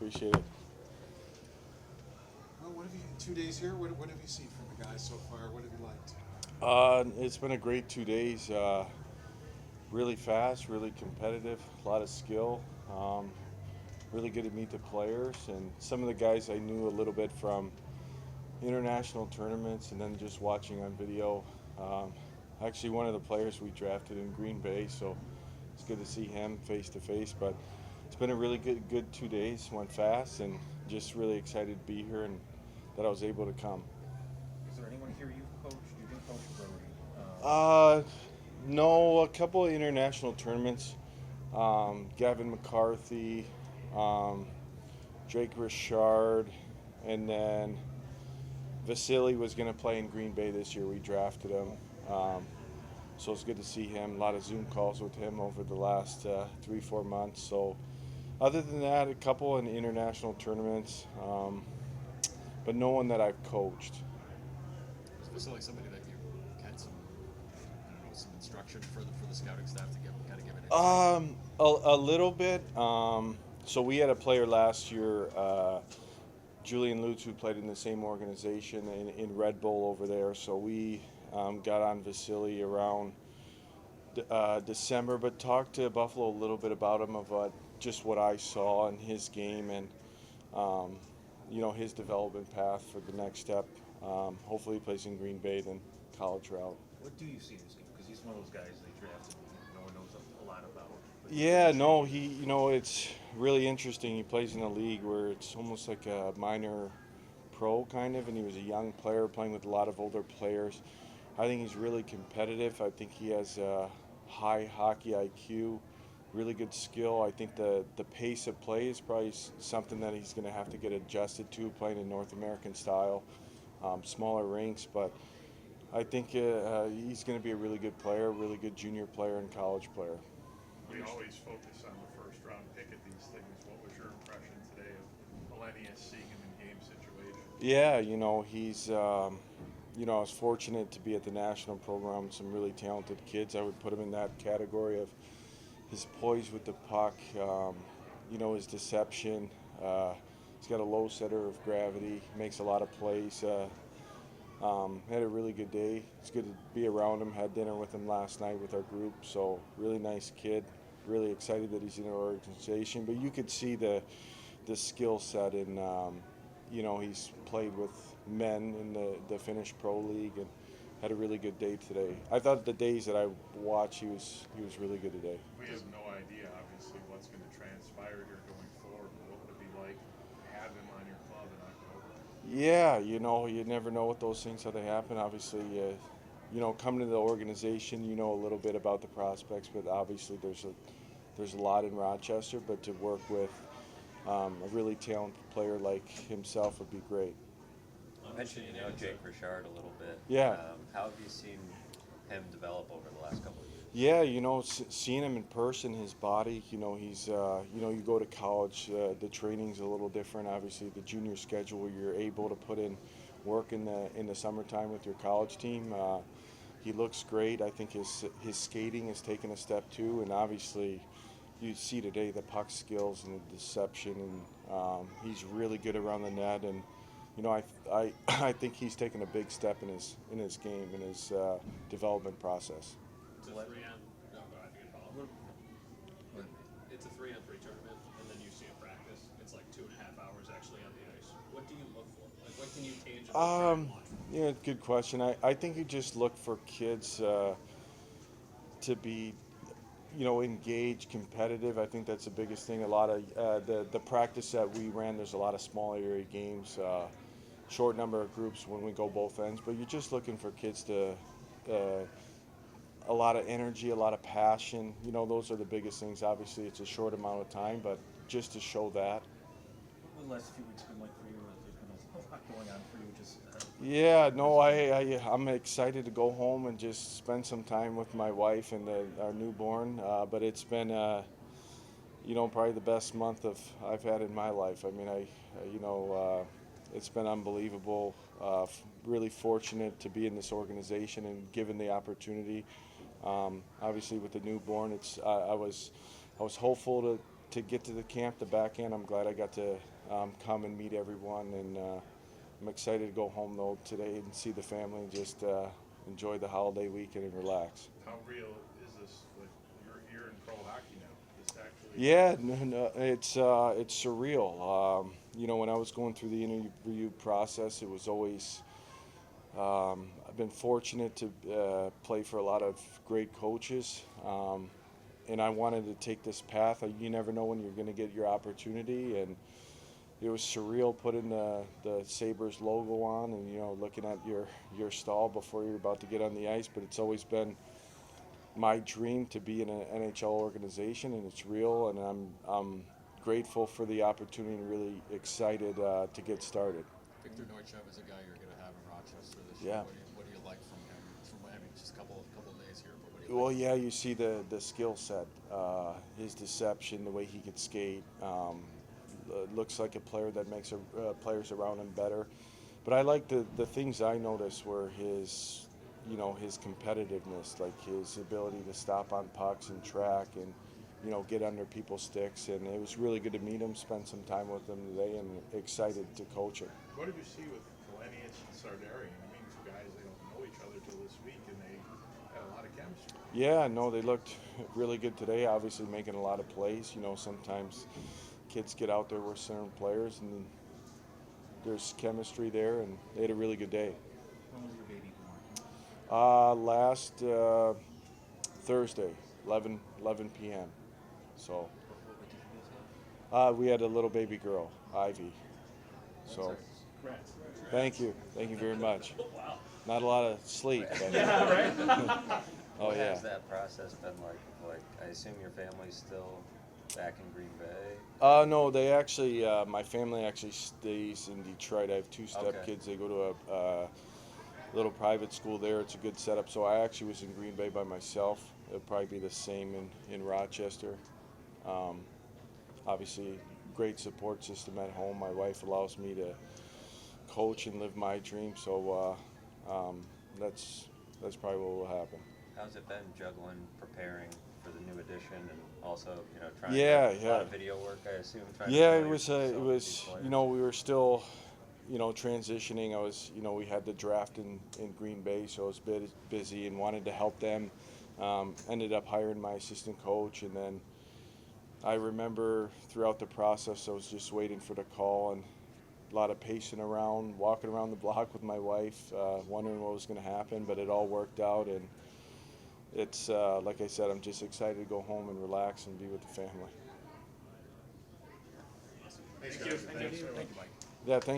Appreciate it. Well, what have you, 2 days here, what have you seen from the guys so far? What have you liked? It's been a great 2 days. Really fast, really competitive, a lot of skill. Um, Really good to meet the players and some of the guys I knew a little bit from international tournaments and then just watching on video. Um, Actually, one of the players we drafted in Green Bay, so it's good to see him face to face. But it's been a really good 2 days. Went fast and just really excited to be here and that I was able to come. Is there anyone here you've coached? You didn't coach Brody. Uh, no, a couple of international tournaments. Gavin McCarthy, um, Drake Richard, and then Vasily was going to play in Green Bay this year. We drafted him. So it's good to see him. A lot of Zoom calls with him over the last 3-4 months. So other than that, a couple in international tournaments, but no one that I've coached. Is Vasily somebody that you had some, I don't know, some instruction for the scouting staff to kind of give an insight? A little bit. So we had a player last year, Julian Lutz, who played in the same organization in Red Bull over there. So we got on Vasily around December, but talked to Buffalo a little bit about him, of just what I saw in his game and um, his development path for the next step. Hopefully, he plays in Green Bay, then college route. What do you see in his game? Because he's one of those guys they drafted no one knows a lot about. But Yeah, no, it's really interesting. He plays in a league where it's almost like a minor pro kind of, and he was a young player playing with a lot of older players. I think he's really competitive. I think he has a high hockey IQ, really good skill. I think the pace of play is probably something that he's going to have to get adjusted to, playing in North American style, smaller rinks. But I think he's going to be a really good player, really good junior player and college player. We always focus on the first round pick at these things. What was your impression today of Millennius seeing him in game situation? Yeah, I was fortunate to be at the national program with some really talented kids. I would put him in that category of his poise with the puck, his deception. He's got a low center of gravity, makes a lot of plays. Had a really good day. It's good to be around him. Had dinner with him last night with our group. So really nice kid. Really excited that he's in our organization. But you could see the skill set in. He's played with men in the Finnish Pro League and had a really good day today. I thought the days that I watched, he was really good today. We have no idea, obviously, what's going to transpire here going forward. But what would it be like to have him on your club in October? Yeah, you never know what those things how they happen. Obviously, coming to the organization, you know a little bit about the prospects, but obviously there's a lot in Rochester. But to work with a really talented player like himself would be great. You mentioned, Jake Richard a little bit. Yeah. How have you seen him develop over the last couple of years? Yeah, seeing him in person, his body, he's, you go to college, the training's a little different. Obviously, the junior schedule, you're able to put in work in the summertime with your college team. He looks great. I think his skating has taken a step too, and obviously, you see today the puck skills and the deception, and he's really good around the net. And I think he's taken a big step in his game, in his development process. It's a three on. No, I think it's all. It's a 3-on-3 tournament, and then you see a practice. It's like 2.5 hours actually on the ice. What do you look for? Like, what can you tangibly try and watch for? Yeah, good question. I think you just look for kids to be, engaged, competitive. I think that's the biggest thing. A lot of the practice that we ran, there's a lot of small area games, short number of groups when we go both ends. But you're just looking for kids to a lot of energy, a lot of passion. Those are the biggest things. Obviously, it's a short amount of time, but just to show that. What will the last few weeks been like for you? There's been a lot going on for you. Just Yeah, no, I'm excited to go home and just spend some time with my wife and our newborn. But it's been, probably the best month I've had in my life. I mean, it's been unbelievable. Really fortunate to be in this organization and given the opportunity. Obviously, with the newborn, I was hopeful to get to the camp, the back end, I'm glad I got to come and meet everyone, and I'm excited to go home though today and see the family and just enjoy the holiday weekend and relax. How real is this? Like, you're in pro hockey now. This actually. Yeah, no, it's surreal. You know, when I was going through the interview process, it was always. I've been fortunate to play for a lot of great coaches, and I wanted to take this path. You never know when you're going to get your opportunity, and it was surreal putting the Sabres logo on and, you know, looking at your stall before you're about to get on the ice. But it's always been my dream to be in an NHL organization, and it's real, and I'm grateful for the opportunity and really excited to get started. Victor Neuchev is a guy you're going to have in Rochester this Yeah. year. What do you like from him? I mean, just a couple of days here, but what do you Well, like? yeah, you see the skill set, his deception, the way he could skate. Looks like a player that makes players around him better. But I like the things I noticed were his, you know, his competitiveness, like his ability to stop on pucks and track and, you know, get under people's sticks. And it was really good to meet him, spend some time with him today, and excited to coach him. What did you see with Leone and Sardarian? I mean, two guys, they don't know each other till this week, and they had a lot of chemistry. Yeah, no, they looked really good today. Obviously, making a lot of plays. You know, sometimes kids get out there with certain players, and there's chemistry there, and they had a really good day. When was your baby born? Last Thursday, 11 p.m. So What did you guys have? we had a little baby girl, Ivy. So thank you very much. Wow. Not a lot of sleep. But oh What yeah. has that process been like? Like, I assume your family's still back in Green Bay? No, they actually, my family actually stays in Detroit. I have two stepkids. Okay. They go to a little private school there. It's a good setup. So I actually was in Green Bay by myself. It'll probably be the same in Rochester. Obviously, great support system at home. My wife allows me to coach and live my dream. So that's probably what will happen. How's it been juggling, preparing for the new edition, and also, you know, trying Yeah, to do a lot of video work, I assume? Trying to Yeah, familiar it was, yourself with these you players? know, we were still, you know, transitioning. I was, you know, we had the draft in Green Bay, so I was a bit busy and wanted to help them. Ended up hiring my assistant coach, and then I remember throughout the process, I was just waiting for the call and a lot of pacing around, walking around the block with my wife, wondering what was going to happen, but it all worked out, and it's, like I said, I'm just excited to go home and relax and be with the family. Thanks, guys. Thanks. Yeah, thank